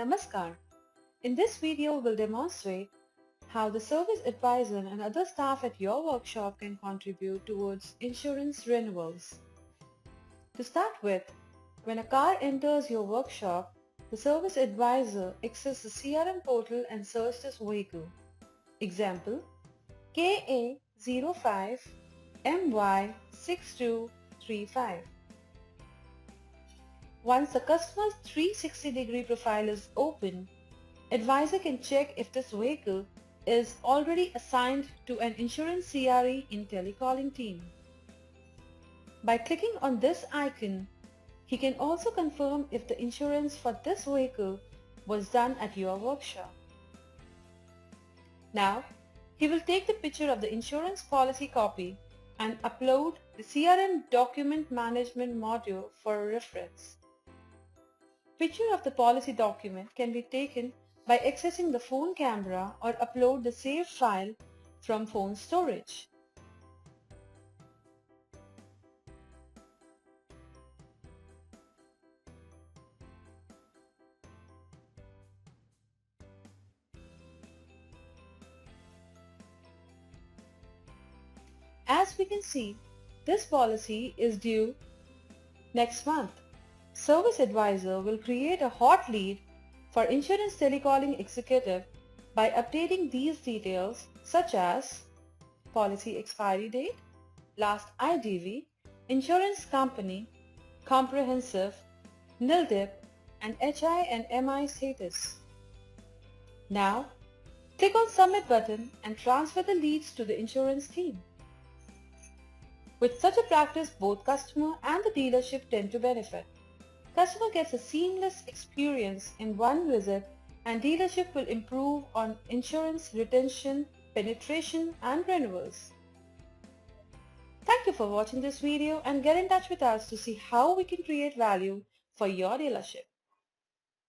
Namaskar. In this video, we'll demonstrate how the service advisor and other staff at your workshop can contribute towards insurance renewals. To start with, when a car enters your workshop, the service advisor accesses the CRM portal and searches this vehicle. Example, KA05MY6235. Once the customer's 360-degree profile is open, advisor can check if this vehicle is already assigned to an insurance CRE in telecalling team. By clicking on this icon, he can also confirm if the insurance for this vehicle was done at your workshop. Now, he will take the picture of the insurance policy copy and upload the CRM document management module for reference. Picture of the policy document can be taken by accessing the phone camera or upload the saved file from phone storage. As we can see, this policy is due next month. Service advisor will create a hot lead for insurance telecalling executive by updating these details such as policy expiry date, last IDV, insurance company, comprehensive, nil dip, and HI and MI status. Now, click on Submit button and transfer the leads to the insurance team. With such a practice, both customer and the dealership tend to benefit. Customer gets a seamless experience in one visit and dealership will improve on insurance retention, penetration and renewals. Thank you for watching this video and get in touch with us to see how we can create value for your dealership.